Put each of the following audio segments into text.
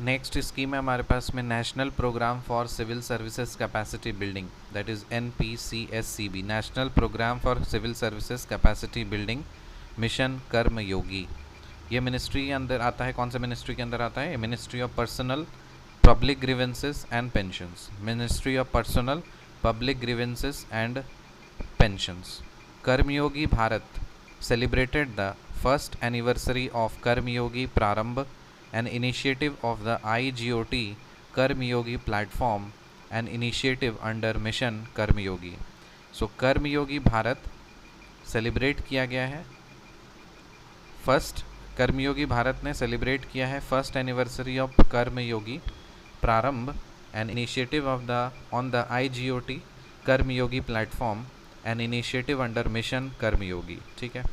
Next scheme है हमारे पास में national programme for civil services capacity building, that is NPCSCB, national programme for civil services capacity building mission Karmayogi. ये ministry के अंदर आता है। कौन सा मिनिस्ट्री के अंदर आता है? Ministry of personnel public grievances and pensions, ministry of personnel public grievances and pensions. Karmayogi Bharat celebrated the first anniversary of Karmyogi Prarambh, an initiative of the IGOT Karmyogi platform, an initiative under Mission Karmyogi. So Karmayogi Bharat celebrate किया गया है। First कर्मयोगी भारत ने celebrate किया है first anniversary of Karmayogi Prarambh, an initiative of the on the IGOT Karmayogi platform, an initiative under mission Karmayogi. ठीक है।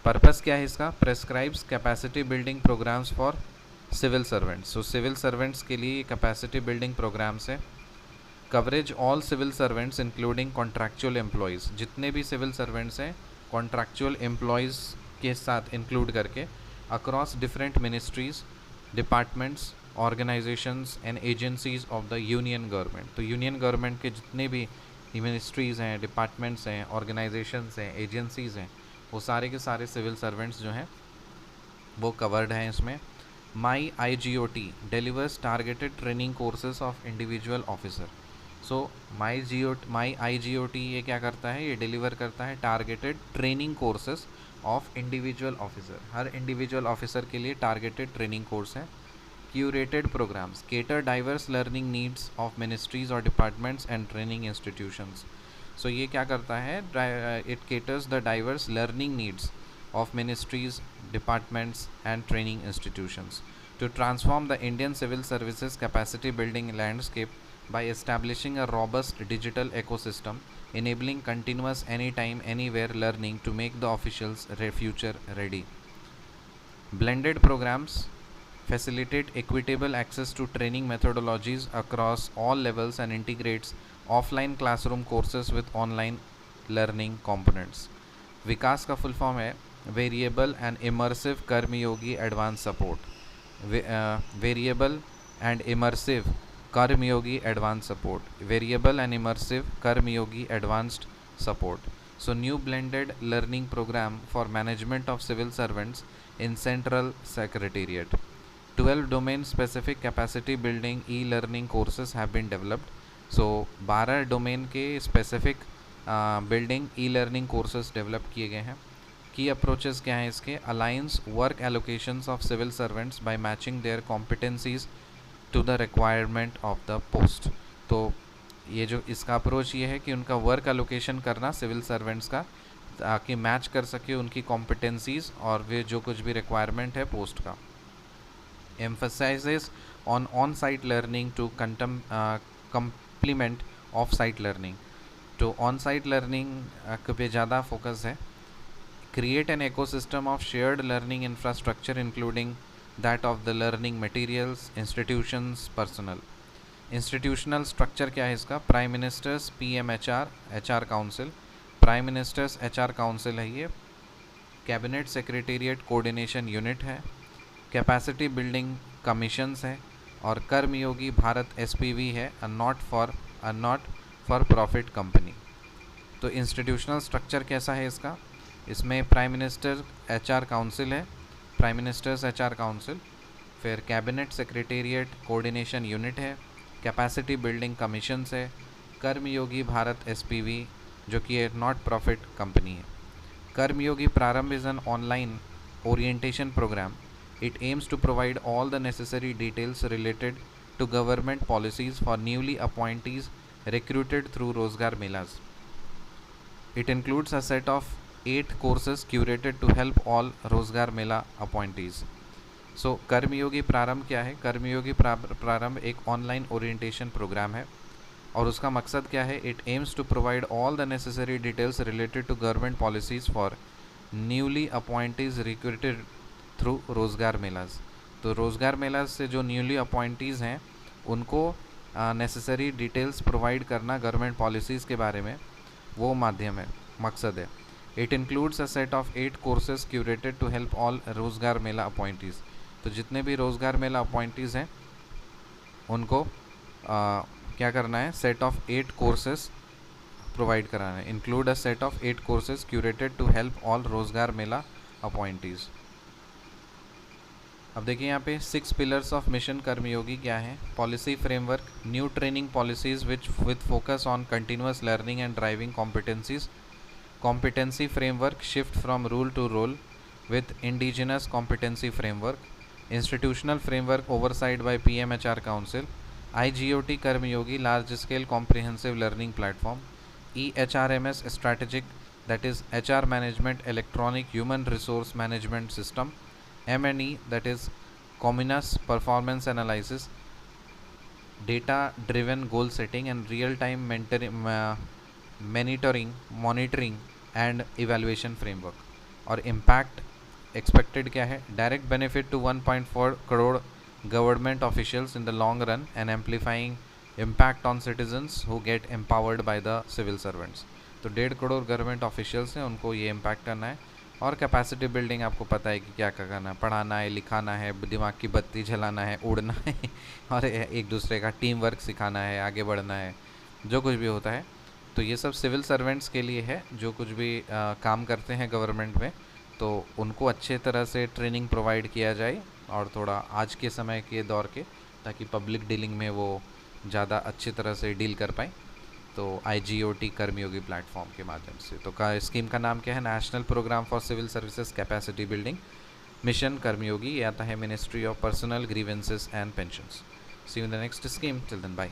Purpose क्या है इसका? Prescribes capacity building programmes for civil servants. So civil servants के लिए कैपेसिटी बिल्डिंग प्रोग्राम्स है। Coverage all civil servants including contractual employees, जितने भी सिविल सर्वेंट्स हैं कॉन्ट्रैक्चुअल एम्प्लॉयज़ के साथ इंक्लूड करके across different ministries, departments, organisations and agencies of the union government. तो यूनियन गवर्नमेंट के जितने भी मिनिस्ट्रीज़ हैं, डिपार्टमेंट्स हैं, ऑर्गेनाइजेशंस हैं, एजेंसीज़ हैं, वो सारे के सारे सिविल सर्वेंट्स जो हैं वो कवर्ड हैं इसमें। My IGOT delivers targeted training courses of individual officer. So my IGOT ये क्या करता है? ये डिलीवर करता है targeted training courses of individual officer. हर इंडिविजुअल ऑफिसर के लिए टारगेटेड ट्रेनिंग कोर्स है। Curated programs cater diverse learning needs of ministries और departments and training institutions. So ये क्या करता है? It caters the diverse learning needs of ministries, departments and training institutions to transform the Indian civil services capacity building landscape by establishing a robust digital ecosystem enabling continuous anytime anywhere learning to make the officials future ready. Blended programs facilitate equitable access to training methodologies across all levels and integrates offline classroom courses with online learning components. Vikas का full form है variable and immersive Karmayogi advance support. Variable and immersive Karmayogi advance support, variable and immersive Karmayogi advanced support. So new blended learning programme for management of civil servants in central secretariat. 12 domain specific capacity building e-learning courses have been developed. So 12 domain के specific building e-learning courses develop किए गए हैं। की approaches क्या हैं इसके? Aligns work allocations of civil servants by matching their competencies to the requirement of the post. तो ये जो इसका अप्रोच ये है कि उनका वर्क एलोकेशन करना सिविल सर्वेंट्स का, ताकि मैच कर सके उनकी कॉम्पिटेंसीज और वे जो कुछ भी रिक्वायरमेंट है पोस्ट का। Emphasises on site learning to complement off site learning. तो ऑन साइट लर्निंग पे ज़्यादा फोकस है। Create an ecosystem of shared learning infrastructure including that of the learning materials, institutions, personnel. Institutional structure क्या है इसका? Prime ministers PMHR HR council, prime ministers HR council है ये। Cabinet secretariat coordination unit है। Capacity building commissions है। और Karmayogi Bharat SPV है, not for profit company. तो इंस्टीट्यूशनल स्ट्रक्चर कैसा है इसका? इसमें प्राइम मिनिस्टर HR काउंसिल है, प्राइम मिनिस्टर्स HR काउंसिल, फिर कैबिनेट सेक्रेटेरिएट कोऑर्डिनेशन यूनिट है, कैपेसिटी बिल्डिंग कमीशंस है, कर्मयोगी भारत SPV जो कि एक नॉट प्रॉफिट कंपनी है। Karmayogi Prarambh is an online orientation program. It aims to provide all the necessary details related to government policies for newly appointees recruited through Rozgar Melas. It includes a set of 8 courses curated to help all Rozgar Mela appointees. So कर्मयोगी प्रारंभ क्या है? कर्मयोगी प्रारंभ एक online orientation programme है और उसका मकसद क्या है? It aims to provide all the necessary details related to government policies for newly appointees recruited through Rozgar melas. तो रोज़गार मेला से जो न्यूली अपॉइंटीज़ हैं उनको नेसेसरी डिटेल्स प्रोवाइड करना गवर्नमेंट पॉलिसीज़ के बारे में, वो माध्यम है, मकसद है। It includes a set of 8 courses curated to help all Rozgar Mela अपॉइंटीज़। तो जितने भी रोज़गार मेला अपॉइंटीज़ हैं उनको क्या करना है, सेट ऑफ 8 कोर्सेज प्रोवाइड कराना है। Include a set of 8 courses curated to help all Rozgar Mela अपॉइंटीज़। अब देखिए यहाँ पे 6 पिलर्स ऑफ मिशन कर्मयोगी क्या है। Policy framework, new training policies with focus on continuous learning and driving competencies. Competency framework, shift from rule to role with indigenous competency framework. Institutional framework oversight by PMHR Council. IGOT Karmyogi large scale comprehensive learning platform. EHRMS strategic, that is HR management electronic human resource management system. M&E, that is Communus performance analysis, data driven goal setting and real time monitoring and evaluation framework. और impact expected क्या है, direct benefit to 1.4 crore government officials in the long run and amplifying impact on citizens who get empowered by the civil servants. तो 1.5 crore government officials हैं, उनको ये impact करना है। और कैपेसिटी बिल्डिंग आपको पता है कि क्या क्या करना है, पढ़ाना है, लिखाना है, दिमाग की बत्ती जलाना है, उड़ना है और एक दूसरे का टीम वर्क सिखाना है, आगे बढ़ना है, जो कुछ भी होता है। तो ये सब सिविल सर्वेंट्स के लिए है, जो कुछ भी काम करते हैं गवर्नमेंट में, तो उनको अच्छे तरह से ट्रेनिंग प्रोवाइड किया जाए और थोड़ा आज के समय के दौर के, ताकि पब्लिक डीलिंग में वो ज़्यादा अच्छी तरह से डील कर पाए। तो IGOT कर्मयोगी प्लेटफॉर्म के माध्यम से। तो स्कीम का नाम क्या है, national programme for civil services capacity building mission Karmayogi. ये आता है ministry of personnel grievances and pensions. See you in the next scheme, till then bye.